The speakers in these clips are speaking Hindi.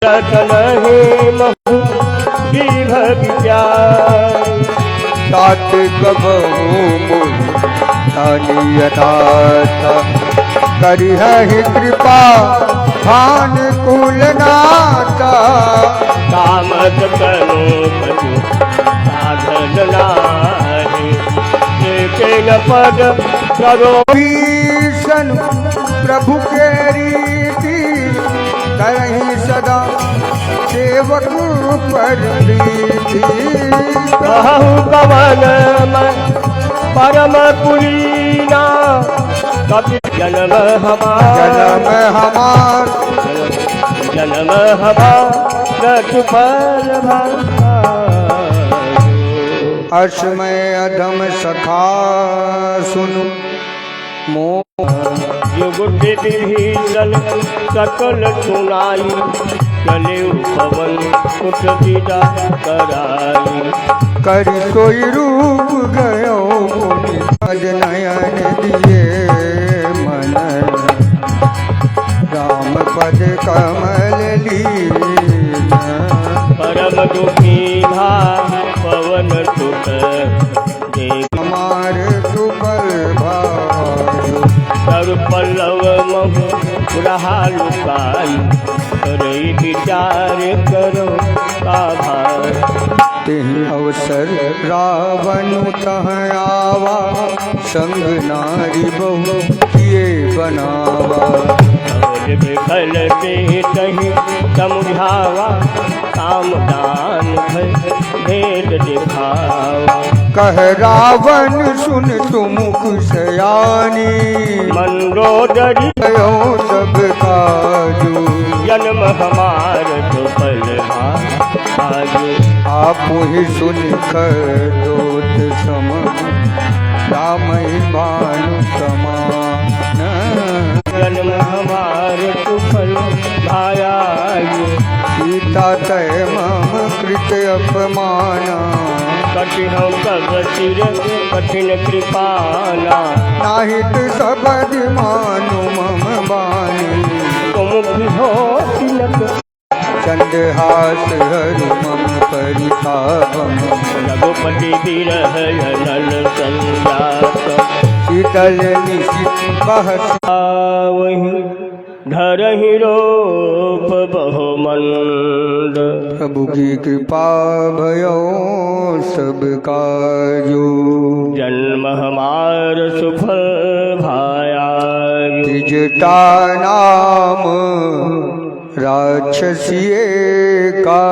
रतन हे महु तात कबहू मुनियनाथ करिहि कृपा भान कुलनाथ कामत करो कछु साधन नाहि लेकिन पद करो भीषण प्रभु के रीति करहि सदा सेवक पर प्रीति कहु कवन परम पुरीना कभी जन्म हमार जन्म हमार फल असमय अधम सखा सुनु मोह युग विभीषण सकल सुनाई चले पवन कुट विदा कराई कर सोई रूप गयो अज नयन दिए मन राम पद कमल लीन परम दुखी भा पवन सुत हमार सुबल भाई कर पल्लव महु रहा लुकाई करे विचार करो का भार तेहि अवसर रावण तह आवा संग नारी बहु किए बनावा विफल दे कहीं समझावा काम दान भेद दिखावा कह रावण सुन तुमुख सयानी मंदोदरी गयो सब काजू जन्म हमार सुफल भाजू आप ही सुन कर दोत सम राम भानु समान जन्म हमार सुफल भायायु सीता तय मम कृत अपमाना कठिन कब सिर कठिन कृपाना नाहित सबद मानु मम बानी तुम हो तिलक चंद्रहास हरु मम परितापम रघुपति विरह नल संजात शीतल निशित बहस वही धरहि रूप बहुमंद प्रभु की कृपा भयो सब काजू जन्म हमार सुफल भाया त्रिजटा नाम राक्षसिए का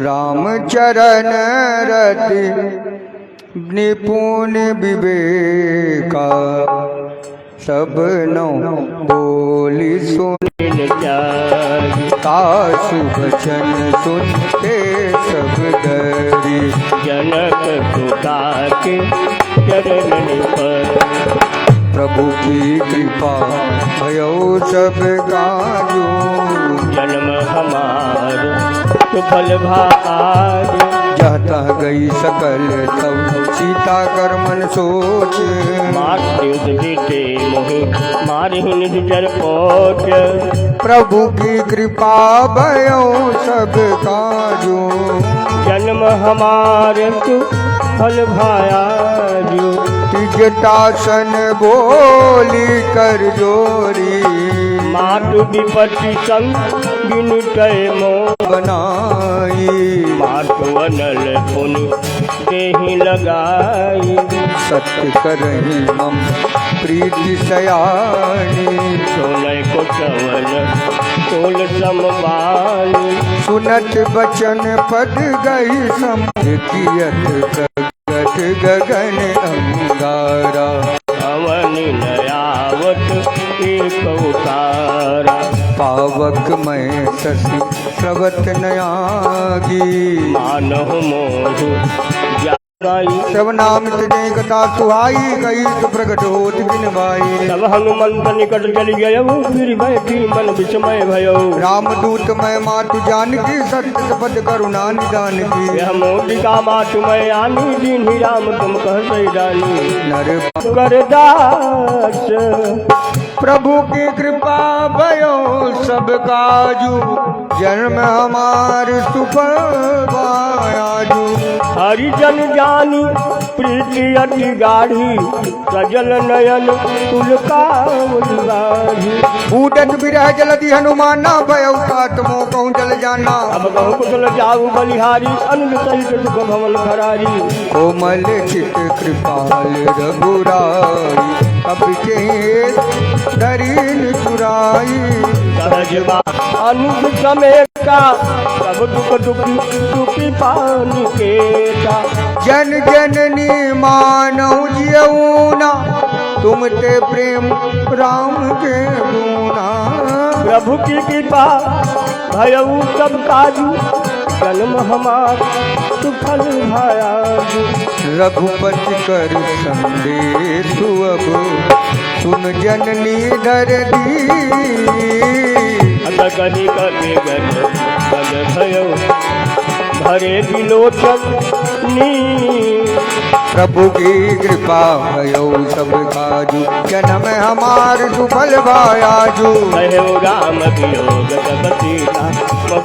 रामचरण रति निपुण विवेका सब नो बोली सुन कासु वचन सुनते सब डरी जनक सुता के चरण पर प्रभु की कृपा भयो सब काजू जन्म हमार सुफल भाज जाता गई सकल तब सीता कर मन सोच माते मोहि मारहि निज जर पोच प्रभु की कृपा भयो सब काजू जन्म हमार सुफल भायाजू जटासन बोली कर जोरी मातु विपत्ति संग बिनुतय मो बनाई मातु अनल पुन देहि लगाई सत्य करहि मम प्रीति सयानी सोलय को चवन तोल समबानी सुनत बचन पद गई समझियत प्रगट गगन अंगारा अवनि नयावत एक उतारा पावक मैं शशि स्रवत नयागी मानहु मोहु श्रवनामित जय कथा सुहाई गई तो प्रकट होत बिन भाई तब हनुमंत निकट चली गयऊ फिर बैठी मन विस्मय भयो रामदूत मैं मातु जानकी सत्य पद करुणा निदान की यह मोटिका मातु मैं आनी दीन्ही राम तुम कह सही जानी नर करदास प्रभु की कृपा भयो सब काजू जन्म हमार सुफल भायाजू। हरिजन जानी प्रीति अति गाढ़ी सजल नयन तुलकावली बाढ़ी। फूटत विरह जलधि हनुमाना भयउ आत्मो कहूँ जल जाना। अब कहूँ कुशल जाऊ बलिहारी अनुज सहित सुख भवन भरारी। कोमल चित कृपाल रघुराई कपि के दरीन चुराई। सहज बात अनुज समेता सब दुख दुखी सुखी पानी केता। जन जननी मानऊ जियऊना तुम ते प्रेम राम के गुना। प्रभु की कृपा भयऊ सब काजू जन्म हमार सुफल भायाजू। रघुपति कर संदेश अब सुन जननी धर दी। कही कभी गल भयो भरे बिलोचनी। प्रभु की कृपा भयो सब काजू जन्म हमार सुफल भायाजू। कहो राम वियोग तब सीता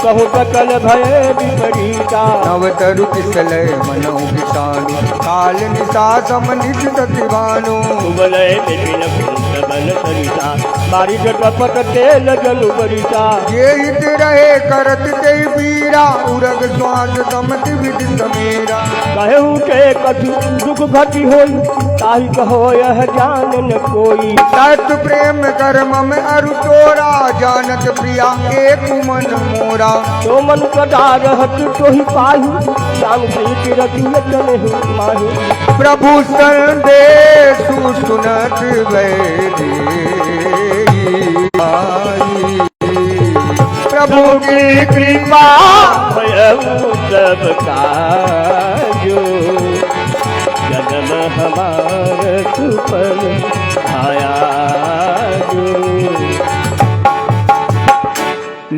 कहूँ सकल भय विपरीता। नव तरु किसलय मनो किसानु काल निशा समनित दतिवानु। उबलय विपिन कुंज बन सरिता बारिश टपक तेल जनु बरिता। ये हित रहे करत ते पीरा उरग श्वास समति विधि समीरा। कहूँ के कछु दुख घटी होई ताहि कहो यह जान न कोई। तत् प्रेम कर्म में अरु तोरा जानत प्रिया एक मन मोरा। तो मन सदा रहत तो ही पाही जान से रतियतन माही। प्रभु संदेश सुनत वैदे प्रभु की कृपा भयऊ सब काजू जन्म हमार सुफल भायाजू।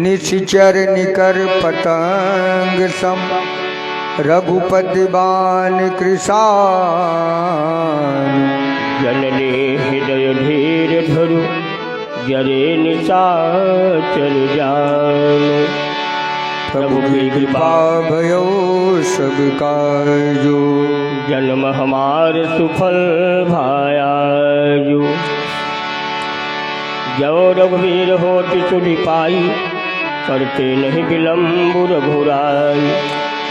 निश्चर निकर पतंग सम रघुपति बान कृषान। जननी हृदय धीर धरु जरे निशाचर जानो। प्रभु की कृपा भयो सब काजू जन्म हमार सुफल भायाजू। जो रघुवीर होति सुधि पाई करते नहीं विलम्ब रघुराई।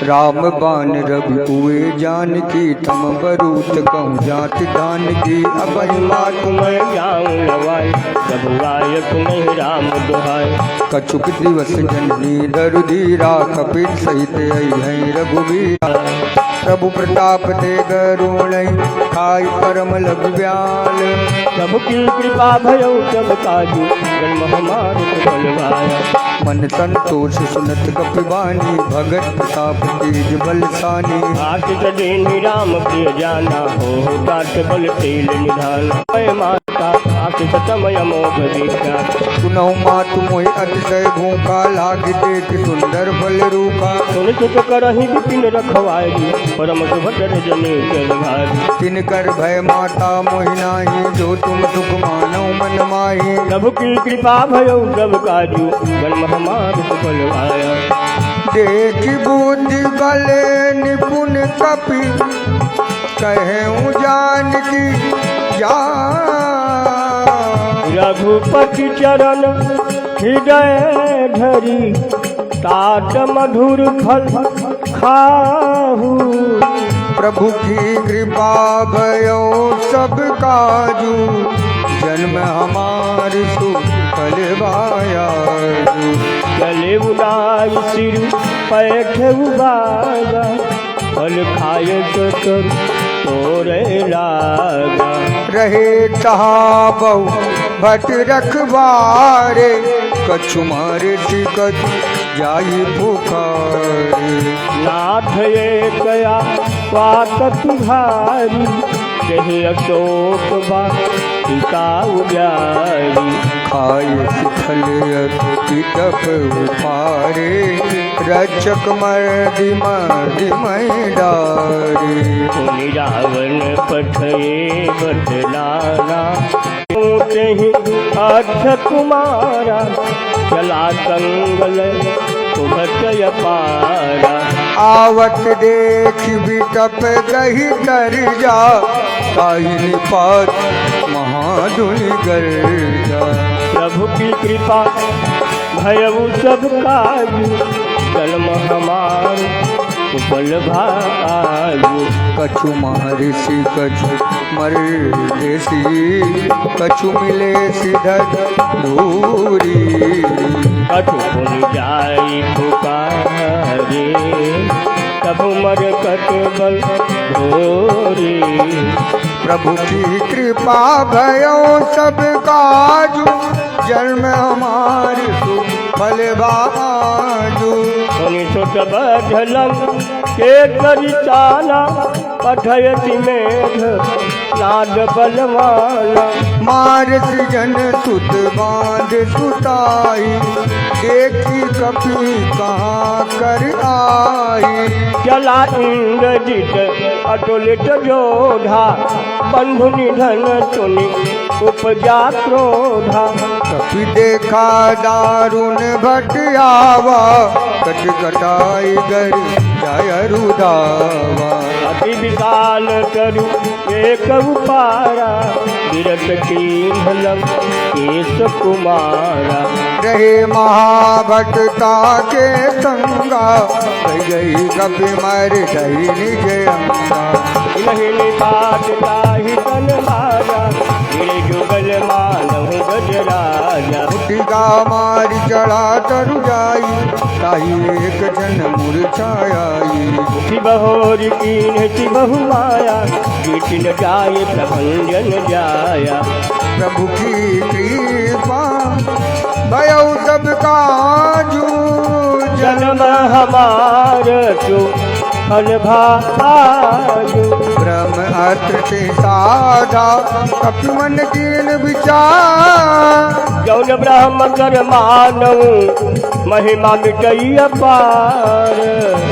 राम बान रघुए जान की तम बरूत कहूँ जात दान की। अब माँ तुम्हें जाऊँ लवाई रघुराय तुम्हें राम दुहाई। कछुक दिवस जननी दरुधीरा कपिल सहित आई रघुवीरा। प्रभु प्रताप ते गरुण खाई परम लघु ब्याल। प्रभु की कृपा भयो सब काजू जन्म हमार सुफल भाया। मन संतोष सुनत कपिवानी भगत प्रताप तेज बलसानी। आशिष देहि राम प्रिय जाना हो काट बल तेल निधान। माता आशिष समय मोघ दीक्षा सुनऊ मातु मोहि अतिशय भूखा लाग देख सुंदर बल रूपा। सुन सुख करहि विपिन रखवारी परम सुभद्र जने चल भारी। तिनकर भय माता मोहि नाही जो तुम सुख मानौ मन माही। प्रभु की कृपा भयो सब काजू जन्म हमार सुफल भाया। देख बुद्धि बल निपुण कपि कहूँ जान की रघुपति चरण हृदय धरी तात मधुर फल खाहू। प्रभु की कृपा भयो सब काजू जन्म हमार सुफल भायाजू। गले उदाई सिर पैठ उबागा फल खाए कर तोरे लागा। रहे तहा बहु भट रखवारे कछु मारे टिकट जाई पुकारे। नाथ ये कया स्वात तुहारी कहे अशोक बा सीता उजारी। खाए सिखल तप उपारे रक्षक मर्दि मर्दि मैडारे। सुनि रावण पठये बदलाना ही अर्थ कुमारा चला संगल भटय पारा। आवत देख बिटप गही कर जा, काहि निपात महाधुनि गर्जा। प्रभु की कृपा भयउ सब काजू, जन्म हमार कुशल भाजू। कछु महर्षि कछु मर्देसी, कछु मिले सिधर धूरी। कछु पुनि जाई पुकारे, तब मर कट बल भोरी। प्रभु की कृपा भयो सब काजू, जन्म हमार सुफल बाजू। सुनि सुत बधलम के करि चाला, पठयति मेघ नाद बलवाना। मार सृजन सुत बांध सुताई, देखी कपि कहाँ कर आई। चला इंद्रजित अतुलित जोधा, बंधु निधन सुनि उपजा क्रोधा। कपि देखा दारुण भट आवा, कट कटाई गर जाय रुदावा। अति विशाल तरु एक उपारा, विरत कीन्हलम केश कुमारा। रहे महाभटता के संगा, गई कपि मर गई निज अंगा। इन्हीं निपात ताहि तन भाजा, गिरे जुगल मानव गजराजा। मुठिका मार चढ़ा तरु जाई, ताहि एक जन मूर्छाई। शिवहोर कीन्ह शिवहु माया, बीच न जाय प्रभंजन जाया। प्रभु की कृपा भयो सब काजू, जन्म हमार सु फल भाजू। ब्रह्म अर्थ से साधा, कपि मन कीन विचार। जौन ब्रह्म कर मानव, महिमा मिटई अपार।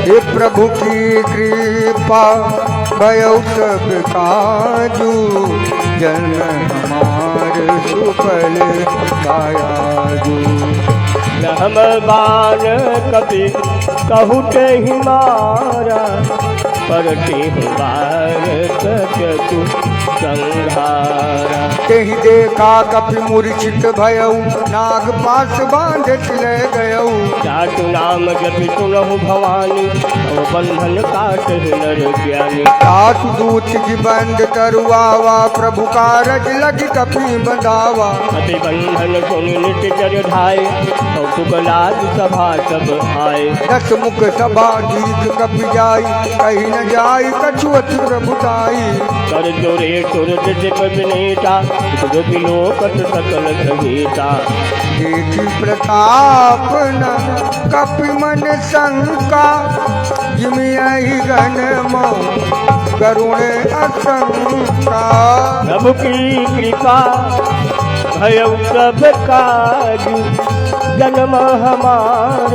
हे प्रभु की कृपा भयो सब काजू, जन्म हमार सुफल कायाजू। हम बान कपि कहूते ही मारा, परते बार कछु संघारा। तेहि देखा कपि मूर्छित भयऊ, नाग पास बांधत ले गयऊ। जातु नाम जपि सुनहु भवानी, और बंधन काटहि नर ज्ञानी। सासु दूत की बंद तरुआवा, प्रभु कारज लग कपि बंधावा। अति बंधन सुनि नित्य चर धाय, कौतुक लाज सभा सब आए। दस मुख सभा दीख कपि जाई, कहीं न जाई कछु अति प्रभुताई। कर जोरे तुरत जिप विनीता, दुखि लोकत सकल सहिता। देखी प्रताप न कपि मन शंका, जिमि यही घन मोह करुण असंका। प्रभु की कृपा भयउ सब काजू, जन्म हमार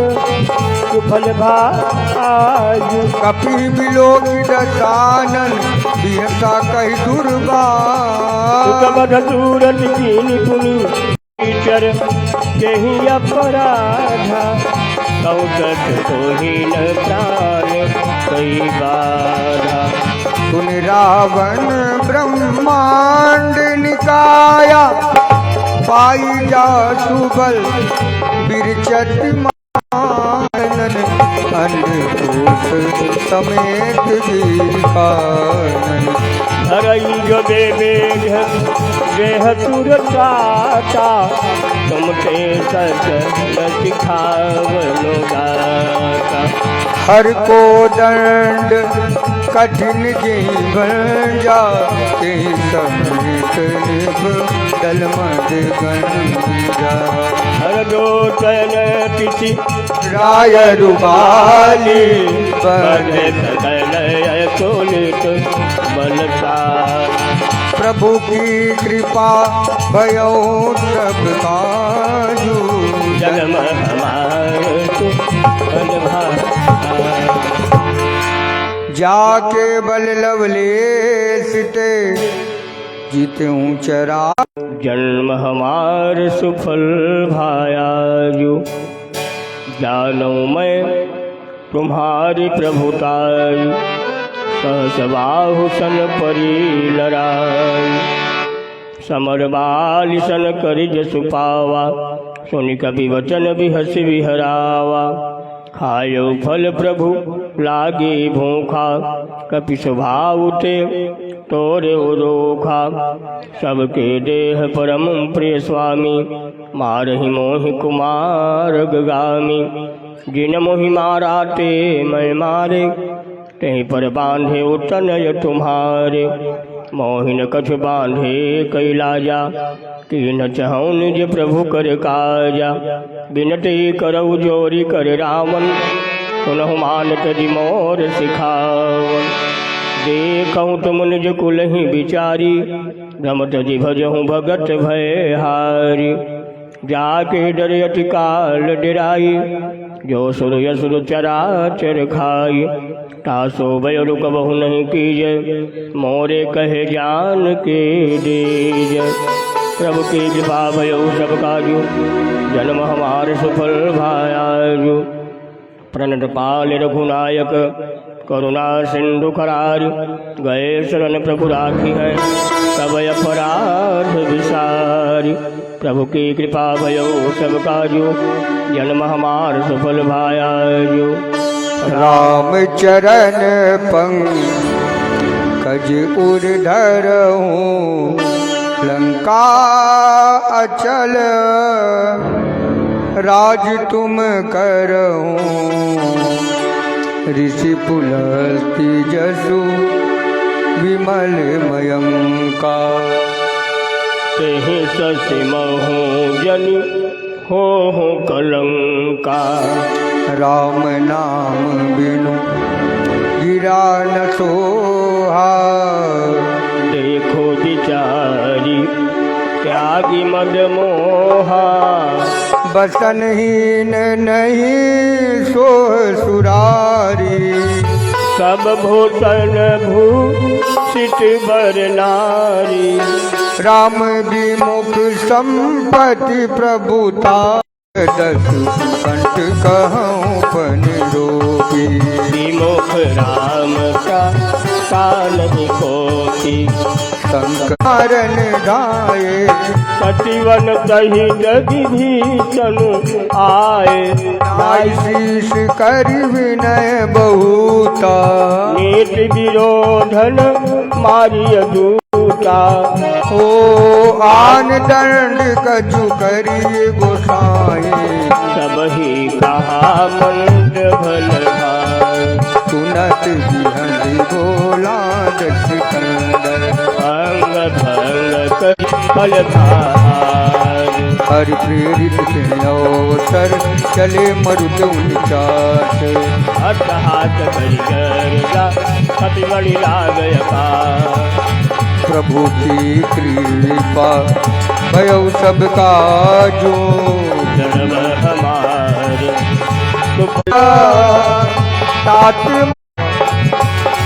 सुफल भाजू। कपि बिलोक दशानन, बिहसा कही दुर्बार। सुतबध सूरत कीनि पुनि, चर केहि अपराधा। कौतक कोहिन प्राण कई बाधा। सुन रावण ब्रह्मांड निकाया, पाई जा सुबल बिरचत मानन। अन्नकोश समेत दीर्घानन। धरई जो बेग देह तुर काटा, तुम ते सत सिखावनो गाता। हर को दंड कठिन जीवन जा, तेहि समेत निभ दल मद गंजा। हर दोतन किछि राय रुबाली, बड़े सदय कुलित बलसार। प्रभु की कृपा भयो सब काजू, जन्म हमार सुफल भाजू। जाके बल लवलेश ते जीते चरा। जन्म हमार सुफल भायाजू, जानूं मैं तुम्हारी प्रभुताई, सहस बाहु सन परी लड़ाई। समर बाल सन करि जसु पावा, सुनि कपि वचन बिहस बिहरावा। खायो फल प्रभु लागे भूखा, कपि स्वभाव ते तोरे रोखा। सबके देह परम प्रिय स्वामी, मारहि मोहि कुमार गगामी। जिन मोहि मारा ते मैं मारे, तेहि पर बांधे उतनय तुम्हारे। मोहिन कछु बांधे कैलाजा, कीन चहु निज प्रभु कर काजा। बिनती करऊ जोरी कर रावण, सुनहु मानत दि मोर सिखावन। देखऊँ तुम निज कुलहि बिचारी, रमत जी भजहूँ भगत भय हारी। जाके डर अति काल डराई, जो सुर यसुर चराचर खाई। तासो भय रुकबहु नहीं कीजय, मोरे कहे जान के दीजय। प्रभु की कृपा भयो सब काजू, जन्म हमार सुफल भायाजू। प्रणत पाल रघुनायक, करुणा सिंधु करार। गए शरण प्रभु राखी है, सब अपराध विसारी। प्रभु की कृपा भयो सब काजू, जन्म हमार सुफल भायाजू। राम चरण पंकज उर धरऊं, लंका अचल राज तुम करऊं। ऋषि पुलस्ति जसु विमल मयंका, तेहि शशि महु जनि हो कलंका। राम नाम बिनु गिरा न सोहा, देखो विचारी त्यागी मद मोहा। बसनहीन नहीं सोह सुरारी, सब भूषण भूषित बर नारी। राम विमुख संपत्ति प्रभुता, दस कंठ कहूँ पनिरोपी। विमुख राम का कान कोटि, संकरन गाये। सचिवन दही जगि भीषण आए। नाय शीश कर विनय बहुता, नीत विरोधन मारिय दूता। हो आन दंड कछु करिए गोसाई। सब ही कहा मंद भल भाई, सुनत बिहन बोला दस कंदर। अंग भंग कर फल भाई, हरि प्रेरित के अवसर चले मरुद उनचास। हस्त हाथ करि गर्जा, कपिमणि लागय पास। प्रभु की कृपा भयो सब काजो, जन्म हमारे तात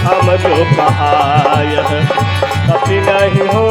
हम जो कहाय, कपि नहीं हो